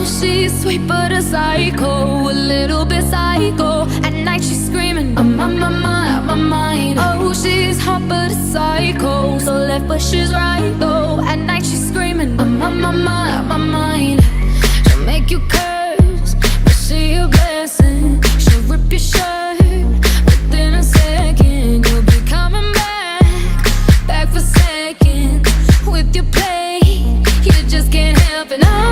she's sweet but a psycho, a little bit psycho. At night she's screaming, I'm on my mind, out my mind. Oh, she's hot but a psycho, so left but she's right though. At night she's screaming, I'm on my mind, out my mind. She'll make you curse, but she a blessing. She'll rip your shirt within a second. You'll be coming back for seconds with your play. You just can't help it. No.